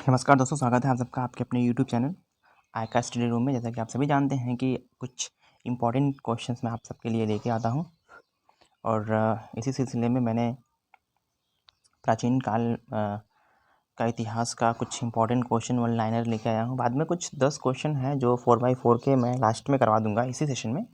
नमस्कार दोस्तों, स्वागत है आप सबका आपके अपने यूट्यूब चैनल आयका स्टडी रूम में। जैसा कि आप सभी जानते हैं कि कुछ इम्पोर्टेंट क्वेश्चंस मैं आप सबके लिए लेके आता हूं और इसी सिलसिले में मैंने प्राचीन काल का इतिहास का कुछ इम्पोर्टेंट क्वेश्चन वन लाइनर लेके आया हूं। बाद में कुछ 10 क्वेश्चन हैं जो 4x4 के मैं लास्ट में करवा दूंगा इसी सेशन में।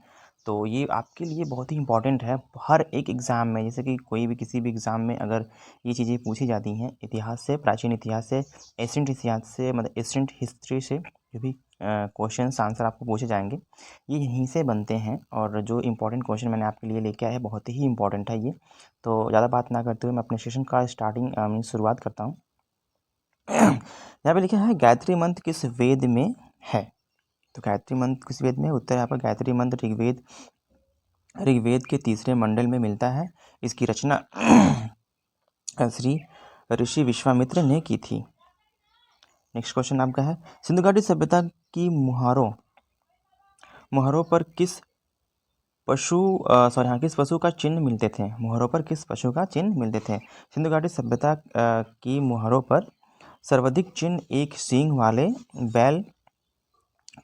तो ये आपके लिए बहुत ही इंपॉर्टेंट है हर एक एग्ज़ाम में। जैसे कि कोई भी किसी भी एग्ज़ाम में अगर ये चीज़ें पूछी जाती हैं इतिहास से, प्राचीन इतिहास से, एशियंट इतिहास से, मतलब एशियंट हिस्ट्री से, जो भी क्वेश्चंस आंसर आपको पूछे जाएंगे ये यहीं से बनते हैं। और जो इम्पोर्टेंट क्वेश्चन मैंने आपके लिए लेके आया है बहुत ही इंपॉर्टेंट है ये। तो ज़्यादा बात ना करते हुए मैं अपने सेशन का शुरुआत करता हूँ। यहाँ पे लिखा है गायत्री मंत्र किस वेद में है। तो गायत्री मंत्र किस वेद में है? उत्तर यहाँ पर गायत्री मंत्र ऋग्वेद के तीसरे मंडल में मिलता है। इसकी रचना श्री ऋषि विश्वामित्र ने की थी। नेक्स्ट क्वेश्चन आपका है सिंधु घाटी सभ्यता की मुहारों पर किस पशु का चिन्ह मिलते थे। मुहारों पर किस पशु का चिन्ह मिलते थे? सिंधु घाटी सभ्यता की मुहारों पर सर्वाधिक चिन्ह एक सींग वाले बैल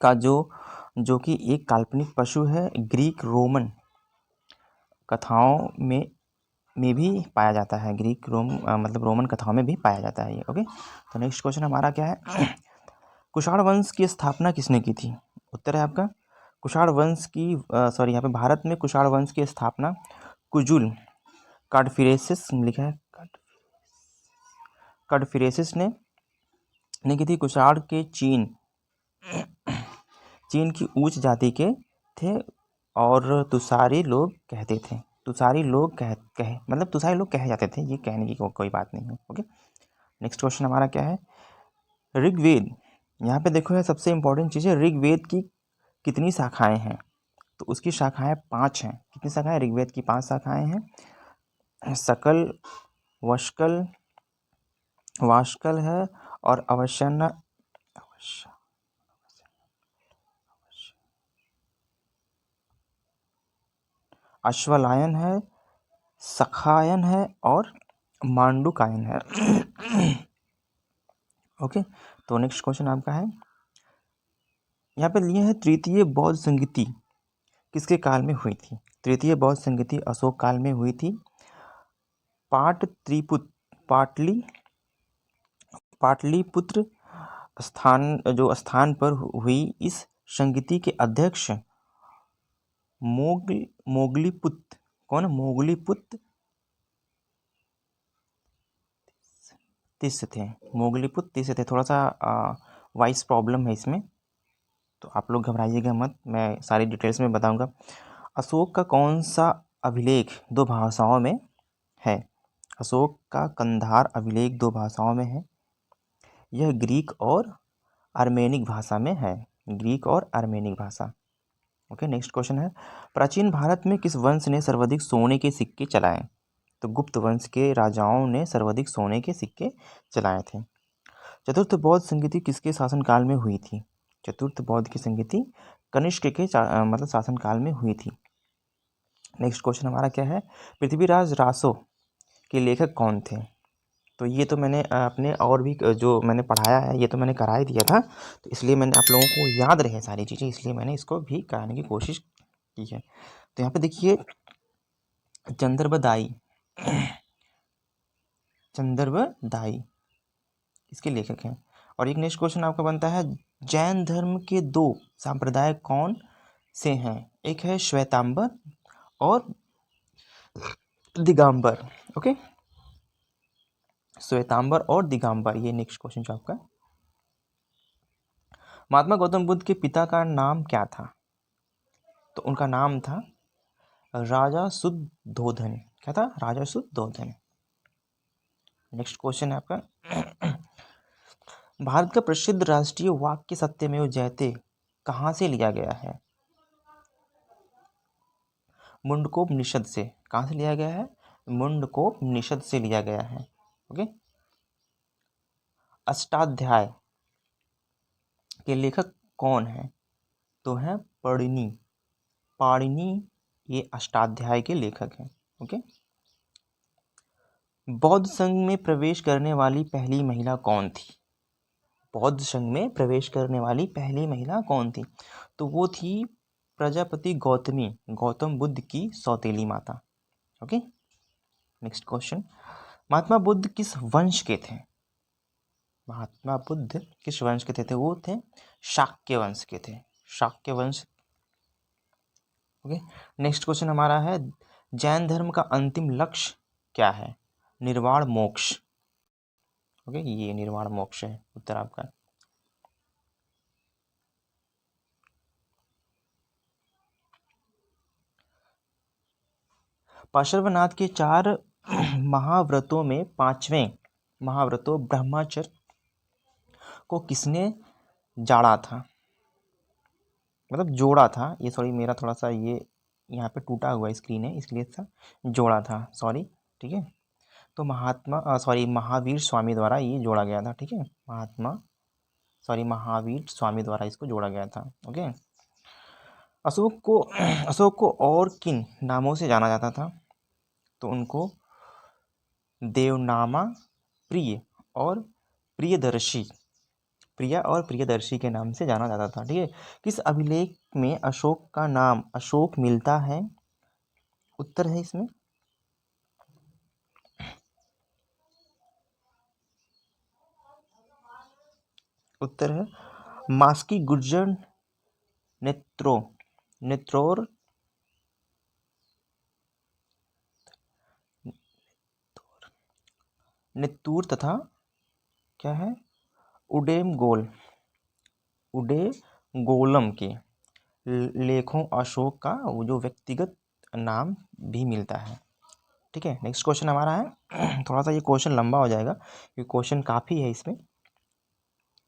का जो कि एक काल्पनिक पशु है, ग्रीक रोमन कथाओं में भी पाया जाता है। मतलब रोमन कथाओं में भी पाया जाता है ये। ओके, तो नेक्स्ट क्वेश्चन हमारा क्या है कुषाण वंश की स्थापना किसने की थी? उत्तर है आपका कुषाण वंश की यहाँ पे भारत में कुषाण वंश की स्थापना कुजुल कार्डफिरेसिस लिखा है कार्डफिरेसिस ने की थी। कुषाण के चीन की उच्च जाति के थे और तुषारी लोग कहते थे। तुषारी लोग कहे जाते थे। ये कहने की कोई बात नहीं है। ओके, नेक्स्ट क्वेश्चन हमारा क्या है ऋग्वेद। यहाँ पे देखो है सबसे इंपॉर्टेंट चीज़ है ऋग्वेद की कितनी शाखाएं हैं? तो उसकी शाखाएं 5 हैं। कितनी शाखाएं? ऋग्वेद की 5 शाखाएं हैं। सकल, वाष्कल है और अश्वलायन है, सखायन है और मांडुकायन है। ओके, तो नेक्स्ट क्वेश्चन आपका है यहाँ पे लिए है तृतीय बौद्ध संगीति किसके काल में हुई थी? तृतीय बौद्ध संगीति अशोक काल में हुई थी। पाटलिपुत्र स्थान पर हुई इस संगीति के अध्यक्ष मोगलीपुत्र कौन? मोगलीपुत्र तिस्य थे। मोगलीपुत्र तिस्य थे। थोड़ा सा वॉइस प्रॉब्लम है इसमें, तो आप लोग घबराइएगा मत, मैं सारी डिटेल्स में बताऊंगा। अशोक का कौन सा अभिलेख 2 भाषाओं में है? अशोक का कंधार अभिलेख 2 भाषाओं में है। यह ग्रीक और आर्मेनिक भाषा में है। ग्रीक और आर्मेनिक भाषा। ओके, नेक्स्ट क्वेश्चन है प्राचीन भारत में किस वंश ने सर्वाधिक सोने के सिक्के चलाए? तो गुप्त वंश के राजाओं ने सर्वाधिक सोने के सिक्के चलाए थे। चतुर्थ बौद्ध संगीति किसके शासनकाल में हुई थी? चतुर्थ बौद्ध की संगीति कनिष्क के शासनकाल में हुई थी। नेक्स्ट क्वेश्चन हमारा क्या है पृथ्वीराज रासो के लेखक कौन थे? तो ये तो मैंने अपने और भी जो मैंने पढ़ाया है ये तो मैंने करा ही दिया था, तो इसलिए मैंने आप लोगों को याद रहे सारी चीज़ें, इसलिए मैंने इसको भी कराने की कोशिश की है। तो यहाँ पे देखिए चंद्रबदाई इसके लेखक हैं। और एक नेक्स्ट क्वेश्चन आपका बनता है जैन धर्म के 2 संप्रदाय कौन से हैं? एक है श्वेतांबर और दिगंबर। ओके, श्वेतांबर और दिगंबर, ये नेक्स्ट क्वेश्चन जो आपका। महात्मा गौतम बुद्ध के पिता का नाम क्या था? तो उनका नाम था राजा शुद्धोधन। क्या था? राजा शुद्धोधन। नेक्स्ट क्वेश्चन है आपका भारत का प्रसिद्ध राष्ट्रीय वाक्य सत्यमेव जयते कहाँ से लिया गया है? मुंडकोपनिषद से। कहाँ से लिया गया है? मुंडकोपनिषद से लिया गया है। ओके, अष्टाध्याय के लेखक कौन है? तो है पाणिनि ये अष्टाध्याय के लेखक हैं। ओके, बौद्ध संघ में प्रवेश करने वाली पहली महिला कौन थी? बौद्ध संघ में प्रवेश करने वाली पहली महिला कौन थी? तो वो थी प्रजापति गौतमी, गौतम बुद्ध की सौतेली माता। Okay, next question, Mahatma Buddha किस वंश के थे? महात्मा बुद्ध किस वंश के थे? वो थे शाक्य वंश के थे, शाक्य वंश। ओके, नेक्स्ट क्वेश्चन हमारा है, जैन धर्म का अंतिम लक्ष्य क्या है? निर्वाण मोक्ष। ओके, ये निर्वाण मोक्ष है उत्तर आपका। पार्श्वनाथ के 4 महाव्रतों में 5वें महाव्रतों ब्रह्मचर्य को किसने जाड़ा था, मतलब जोड़ा था? ये सॉरी, मेरा थोड़ा सा ये यहाँ पे टूटा हुआ स्क्रीन है, इसलिए था जोड़ा था, सॉरी। ठीक है, तो महावीर स्वामी द्वारा ये जोड़ा गया था। ठीक है, महावीर स्वामी द्वारा इसको जोड़ा गया था। ओके, अशोक को और किन नामों से जाना जाता था? तो उनको देवनामा, प्रिय और प्रियदर्शी, प्रिया और प्रियदर्शी के नाम से जाना जाता था। ठीक है, किस अभिलेख में अशोक का नाम अशोक मिलता है? उत्तर है इसमें उत्तर है मास्की गुर्जर नेत्रोर नेतूर तथा क्या है उडेगोलम के लेखों अशोक का वो जो व्यक्तिगत नाम भी मिलता है। ठीक है, नेक्स्ट क्वेश्चन हमारा है थोड़ा सा ये क्वेश्चन लंबा हो जाएगा क्योंकि क्वेश्चन काफ़ी है इसमें,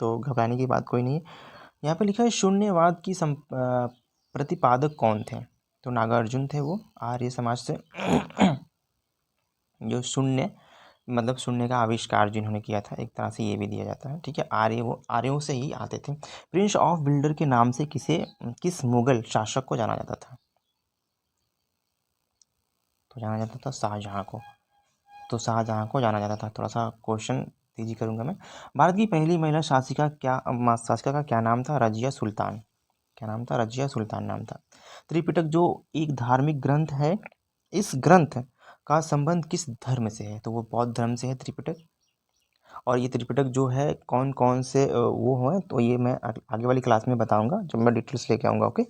तो घबराने की बात कोई नहीं है। यहाँ पे लिखा है शून्यवाद की प्रतिपादक कौन थे? तो नागार्जुन थे, वो आर्य समाज से जो शून्य मतलब शून्य का आविष्कार जिन्होंने किया था, एक तरह से ये भी दिया जाता है। ठीक है, आर्यों से ही आते थे। प्रिंस ऑफ बिल्डर के नाम से किस मुगल शासक को जाना जाता था? तो जाना जाता था शाहजहाँ को, तो शाहजहाँ को जाना जाता था। थोड़ा सा क्वेश्चन तेजी करूँगा मैं। भारत की पहली महिला शासिका का क्या नाम था? रजिया सुल्तान। क्या नाम था? रजिया सुल्तान नाम था। त्रिपिटक जो एक धार्मिक ग्रंथ है, इस ग्रंथ का संबंध किस धर्म से है? तो वो बौद्ध धर्म से है त्रिपिटक। और ये त्रिपिटक जो है कौन कौन से वो हैं, तो ये मैं आगे वाली क्लास में बताऊंगा जब मैं डिटेल्स लेके आऊँगा। ओके,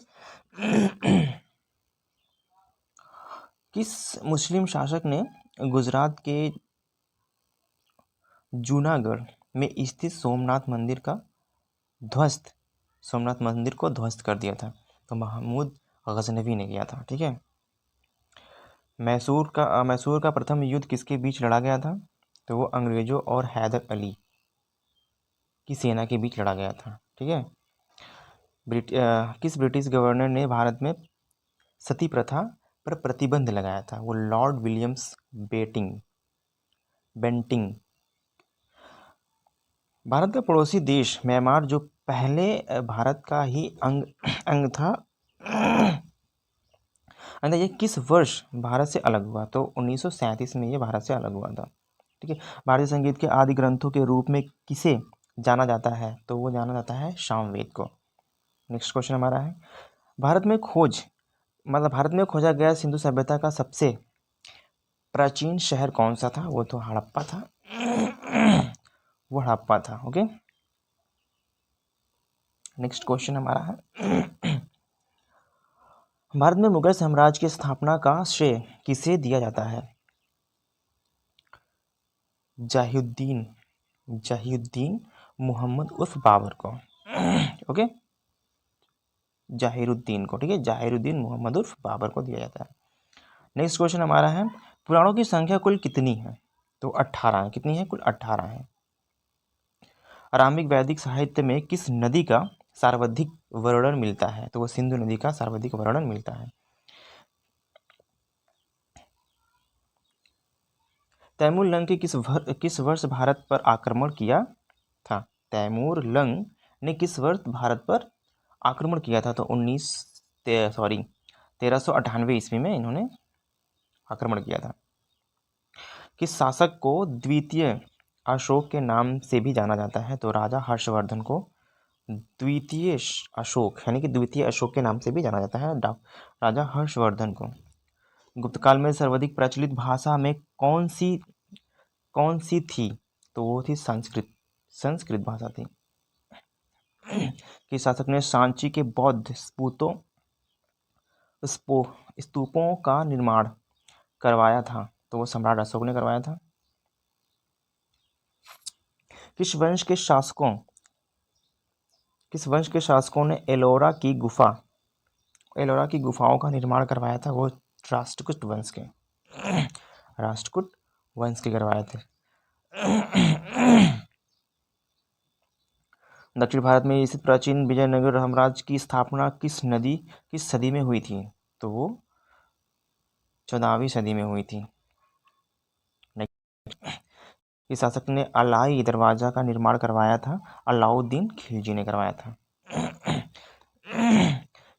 किस मुस्लिम शासक ने गुजरात के जूनागढ़ में स्थित सोमनाथ मंदिर को ध्वस्त कर दिया था? तो महमूद गजनवी ने किया था। ठीक है, मैसूर का प्रथम युद्ध किसके बीच लड़ा गया था? तो वो अंग्रेजों और हैदर अली की सेना के बीच लड़ा गया था। ठीक है, किस ब्रिटिश गवर्नर ने भारत में सती प्रथा पर प्रतिबंध लगाया था? वो लॉर्ड विलियम्स बेंटिंग। भारत का पड़ोसी देश म्यांमार जो पहले भारत का ही अंग था ये किस वर्ष भारत से अलग हुआ? तो 1937 में ये भारत से अलग हुआ था। ठीक है, भारतीय संगीत के आदि ग्रंथों के रूप में किसे जाना जाता है? तो वो जाना जाता है सामवेद को। नेक्स्ट क्वेश्चन हमारा है, भारत में खोजा गया सिंधु सभ्यता का सबसे प्राचीन शहर कौन सा था? वो तो हड़प्पा था वो हड़प्पा था। ओके, नेक्स्ट क्वेश्चन हमारा है भारत में मुगल साम्राज्य की स्थापना का श्रेय किसे दिया जाता है? जाहिउद्दीन मोहम्मद उर्फ बाबर को। ओके, जाहिरुद्दीन को। ठीक है, जाहिरुद्दीन मोहम्मद उर्फ बाबर को दिया जाता है। नेक्स्ट क्वेश्चन हमारा है पुराणों की संख्या कुल कितनी है? तो 18 है। कितनी है? कुल 18 है। आरंभिक वैदिक साहित्य में किस नदी का सर्वाधिक वर्णन मिलता है? तो वो सिंधु नदी का सर्वाधिक वर्णन मिलता है। तैमूर लंग ने किस वर्ष भारत पर आक्रमण किया था? तैमूर लंग ने किस वर्ष भारत पर आक्रमण किया था? तो 1398 ईस्वी में इन्होंने आक्रमण किया था। किस शासक को द्वितीय अशोक के नाम से भी जाना जाता है? तो राजा हर्षवर्धन को द्वितीय अशोक यानी कि द्वितीय अशोक के नाम से भी जाना जाता है, राजा हर्षवर्धन को। गुप्त काल में सर्वाधिक प्रचलित भाषा में कौन सी थी? तो वो थी संस्कृत। संस्कृत भाषा थी। कि शासक ने सांची के बौद्ध स्तूपों का निर्माण करवाया था? तो वो सम्राट अशोक ने करवाया था। किस वंश के शासकों ने एलोरा की गुफाओं का निर्माण करवाया था? वो राष्ट्रकूट वंश के करवाए थे। दक्षिण भारत में स्थित प्राचीन विजयनगर साम्राज्य की स्थापना किस सदी में हुई थी? तो वो 14वीं सदी में हुई थी। इस शासक ने अलाई दरवाजा का निर्माण करवाया था? अलाउद्दीन खिलजी ने करवाया था।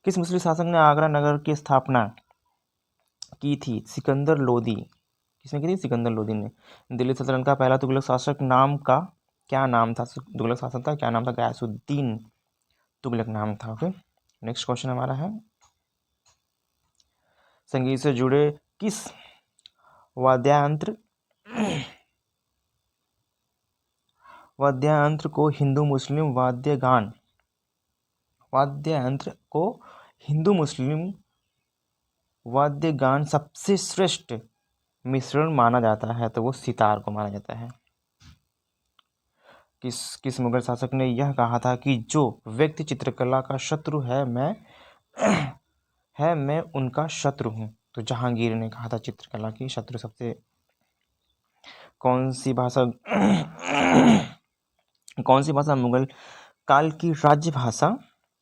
किस मुस्लिम शासक ने आगरा नगर की स्थापना की थी? सिकंदर लोदी। किसने की थी? सिकंदर लोदी ने। दिल्ली सल्तनत का पहला तुगलक शासक क्या नाम था? तुगलक शासक का क्या नाम था? गयासुद्दीन तुगलक नाम था। ओके, नेक्स्ट क्वेश्चन हमारा है, संगीत से जुड़े किस वाद्ययंत्र को हिंदू मुस्लिम वाद्यगान सबसे श्रेष्ठ मिश्रण माना जाता है? तो वो सितार को माना जाता है। किस मुगल शासक ने यह कहा था कि जो व्यक्ति चित्रकला का शत्रु है मैं उनका शत्रु हूँ? तो जहांगीर ने कहा था चित्रकला की शत्रु सबसे। कौन सी भाषा मुगल काल की राज्य भाषा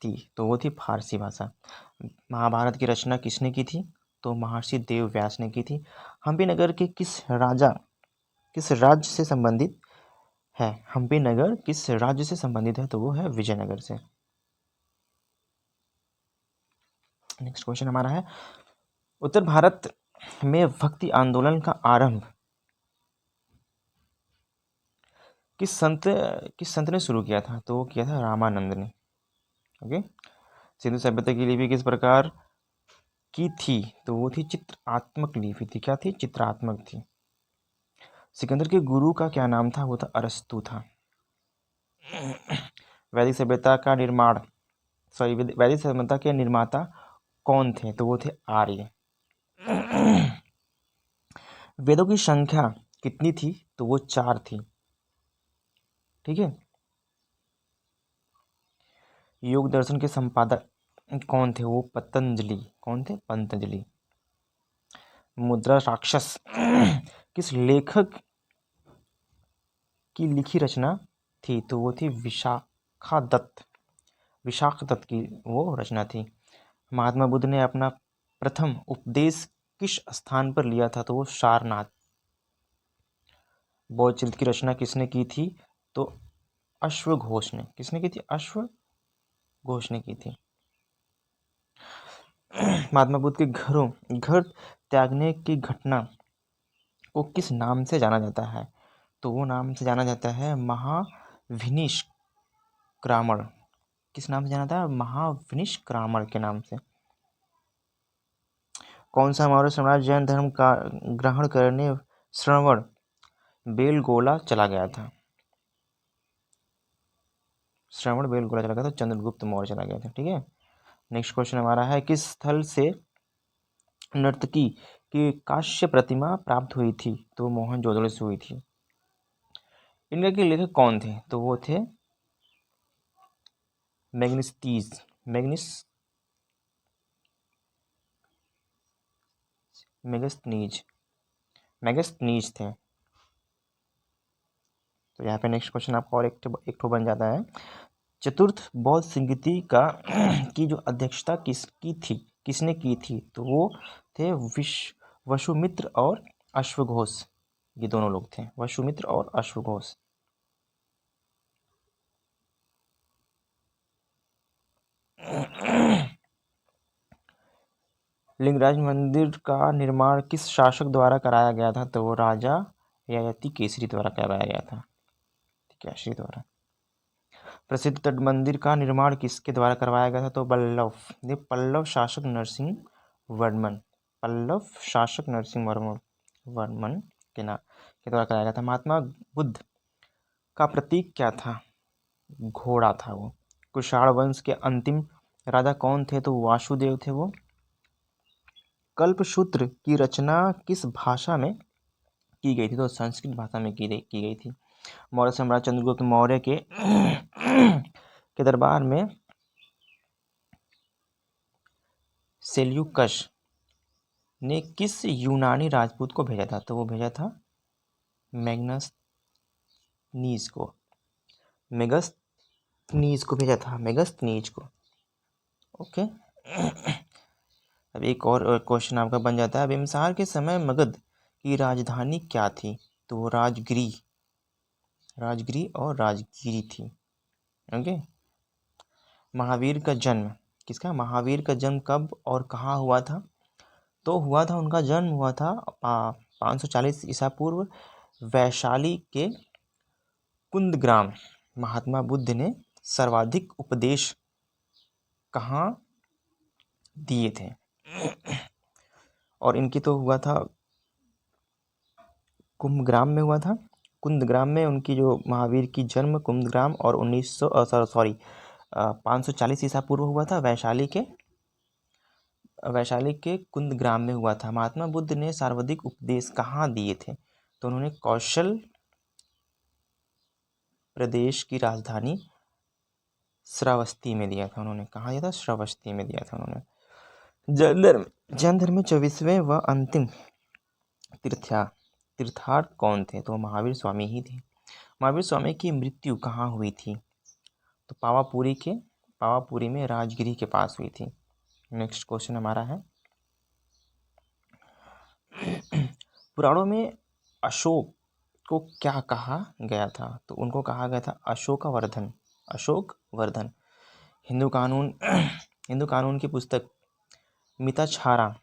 थी? तो वो थी फारसी भाषा। महाभारत की रचना किसने की थी? तो महर्षि देव व्यास ने की थी। हम्पी नगर के किस राज्य से संबंधित है? हम्पी नगर किस राज्य से संबंधित है? तो वो है विजयनगर से। नेक्स्ट क्वेश्चन हमारा है, उत्तर भारत में भक्ति आंदोलन का आरंभ किस संत ने शुरू किया था? तो वो किया था रामानंद ने। ओके, सिंधु सभ्यता की लिपि किस प्रकार की थी? तो वो थी चित्रात्मक लिपि थी। क्या थी? चित्रात्मक थी। सिकंदर के गुरु का क्या नाम था? वो था अरस्तु था। वैदिक सभ्यता के निर्माता कौन थे? तो वो थे आर्य। वेदों की संख्या कितनी थी? तो वो 4 थी। ठीक है। योग दर्शन के संपादक कौन थे? वो पतंजलि। कौन थे? पतंजलि। मुद्रा राक्षस किस लेखक की लिखी रचना थी? तो वो थी विशाखा दत्त की वो रचना थी। महात्मा बुद्ध ने अपना प्रथम उपदेश किस स्थान पर लिया था? तो वो सारनाथ। बौद्ध चरित्र की रचना किसने की थी? तो अश्वघोष ने। किसने की थी? अश्वघोष ने की थी। महात्मा बुद्ध के घर त्यागने की घटना को किस नाम से जाना जाता है? तो वो नाम से जाना जाता है महाविनिष्क्रामण। किस नाम से जाना था? महाविनिष्क्रामण के नाम से। कौन सा मौर्य सम्राट जैन धर्म का ग्रहण करने श्रवण बेलगोला चला गया था? तो चंद्रगुप्त मौर्य चला गया था। ठीक है। नेक्स्ट क्वेश्चन हमारा है, किस स्थल से नर्तकी की कांस्य प्रतिमा प्राप्त हुई थी? तो मोहनजोदड़ो से हुई थी। इनके के लेखक कौन थे? तो वो थे मेगस्थनीज थे। तो यहाँ पे नेक्स्ट क्वेश्चन आपका और एक ठो बन जाता है, चतुर्थ बौद्ध संगीति का की जो अध्यक्षता किसने की थी? तो वो थे वसुमित्र और अश्वघोष। ये दोनों लोग थे, वसुमित्र और अश्वघोष। लिंगराज मंदिर का निर्माण किस शासक द्वारा कराया गया था? तो वो राजा ययाति केसरी द्वारा कराया गया था। कैशी द्वारा। प्रसिद्ध तट मंदिर का निर्माण किसके द्वारा करवाया गया था? तो पल्लव शासक नरसिंह वर्मन, पल्लव शासक नरसिंह वर्मन के द्वारा कराया गया था। महात्मा बुद्ध का प्रतीक क्या था? घोड़ा था वो। कुषाण वंश के अंतिम राजा कौन थे? तो वासुदेव थे वो। कल्पसूत्र की रचना किस भाषा में की गई थी? तो संस्कृत भाषा में की गई थी। मौर्य सम्राट चंद्रगुप्त मौर्य के दरबार में सेल्यूकस ने किस यूनानी राजपूत को भेजा था? तो वो भेजा था मेगस्थनीज को, भेजा था, मेगस्थनीज को। ओके। अब एक और क्वेश्चन आपका बन जाता है, बिम्बिसार के समय मगध की राजधानी क्या थी? तो वो राजगिरी और राजगिरी थी। ओके। महावीर का जन्म कब और कहाँ हुआ था? तो उनका जन्म हुआ था 540 ईसा पूर्व वैशाली के कुंदग्राम। महात्मा बुद्ध ने सर्वाधिक उपदेश कहाँ दिए थे? और इनकी तो हुआ था कुंभग्राम में हुआ था। कुंदग्राम में उनकी जो महावीर की जन्म कुंदग्राम और 540 ईसा पूर्व हुआ था वैशाली के कुंदग्राम में हुआ था। महात्मा बुद्ध ने सर्वाधिक उपदेश कहाँ दिए थे? तो उन्होंने कौशल प्रदेश की राजधानी श्रावस्ती में दिया था। उन्होंने कहाँ दिया था? श्रावस्ती में दिया था उन्होंने। जैन धर्म में 24वें व अंतिम तीर्थार्थ कौन थे? तो महावीर स्वामी ही थे। महावीर स्वामी की मृत्यु कहाँ हुई थी? तो पावापुरी में राजगिरी के पास हुई थी। नेक्स्ट क्वेश्चन हमारा है, पुराणों में अशोक को क्या कहा गया था? तो उनको कहा गया था अशोक वर्धन। हिंदू कानून की पुस्तक मिताक्षरा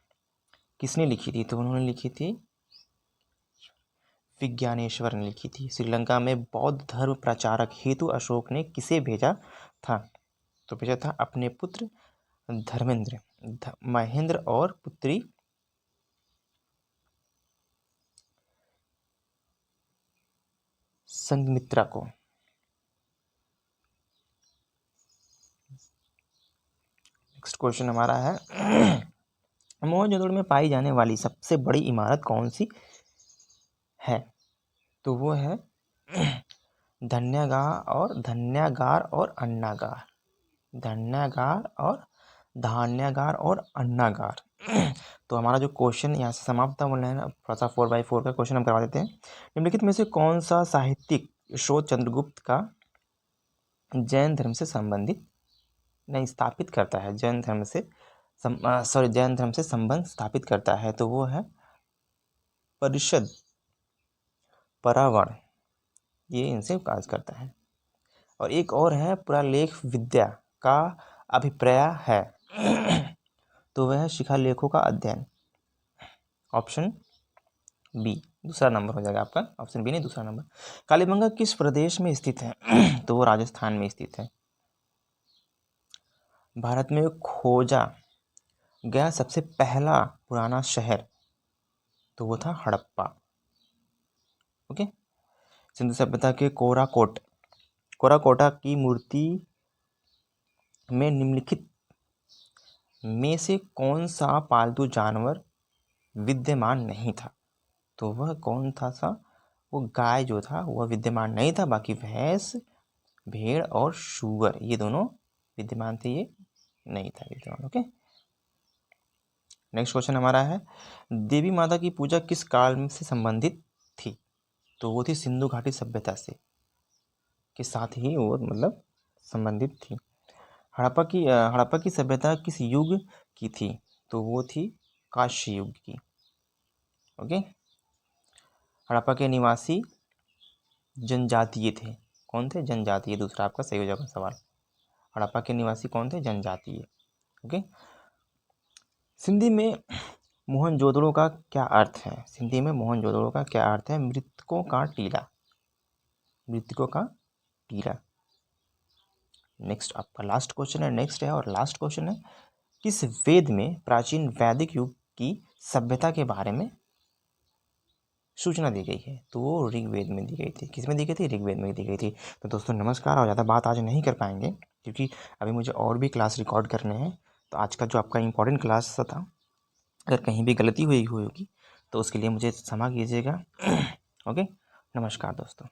किसने लिखी थी? तो उन्होंने लिखी थी विज्ञानेश्वर ने लिखी थी। श्रीलंका में बौद्ध धर्म प्रचारक हेतु अशोक ने किसे भेजा था? तो भेजा था अपने पुत्र महेंद्र और पुत्री संघमित्रा को। नेक्स्ट क्वेश्चन हमारा है, मोहनजोदड़ो में पाई जाने वाली सबसे बड़ी इमारत कौन सी है? तो वो है धान्यागार और अन्नागार। तो हमारा जो क्वेश्चन यहाँ से समाप्त था, वो थोड़ा सा 4x4 का क्वेश्चन हम करवा देते हैं। निम्नलिखित में से कौन सा साहित्यिक स्रोत चंद्रगुप्त का जैन धर्म से स्थापित करता है? जैन धर्म से संबंध स्थापित करता है। तो वो है परिषद परावण, ये इनसे काज करता है। और एक और है पुरालेख विद्या का अभिप्राय है। तो वह है शिखालेखों का अध्ययन। ऑप्शन बी, दूसरा नंबर हो जाएगा आपका, ऑप्शन बी नहीं दूसरा नंबर। कालीबंगा किस प्रदेश में स्थित है? तो वो राजस्थान में स्थित है। भारत में खोजा गया सबसे पहला पुराना शहर, तो वो था हड़प्पा। ओके। सिंधु सभ्यता के कोराकोटा की मूर्ति में निम्नलिखित में से कौन सा पालतू जानवर विद्यमान नहीं था? तो वह कौन था वो गाय जो था वह विद्यमान नहीं था, बाकी भैंस, भेड़ और शुगर ये दोनों विद्यमान थे, ये नहीं था विद्यमान। ओके। नेक्स्ट क्वेश्चन हमारा है, देवी माता की पूजा किस काल से संबंधित थी? तो वो थी सिंधु घाटी सभ्यता से के साथ ही वो मतलब संबंधित थी। हड़प्पा की सभ्यता किस युग की थी? तो वो थी कांस्य युग की। ओके। हड़प्पा के निवासी जनजातीय थे। कौन थे? जनजातीय। दूसरा आपका सही हो जाएगा सवाल। हड़प्पा के निवासी कौन थे? जनजातीय। ओके। सिंधी में मोहनजोदड़ो का क्या अर्थ है? मृतकों का पीला। नेक्स्ट आपका लास्ट क्वेश्चन है, नेक्स्ट है और लास्ट क्वेश्चन है, किस वेद में प्राचीन वैदिक युग की सभ्यता के बारे में सूचना दी गई है? तो वो ऋग्वेद में दी गई थी। किस में दी गई थी? ऋग्वेद में दी गई थी। तो दोस्तों नमस्कार, और ज़्यादा बात आज नहीं कर पाएंगे क्योंकि अभी मुझे और भी क्लास रिकॉर्ड करने हैं। तो आज का जो आपका इम्पोर्टेंट क्लास था, अगर कहीं भी गलती हुई होगी तो उसके लिए मुझे क्षमा कीजिएगा। ओके, नमस्कार दोस्तों।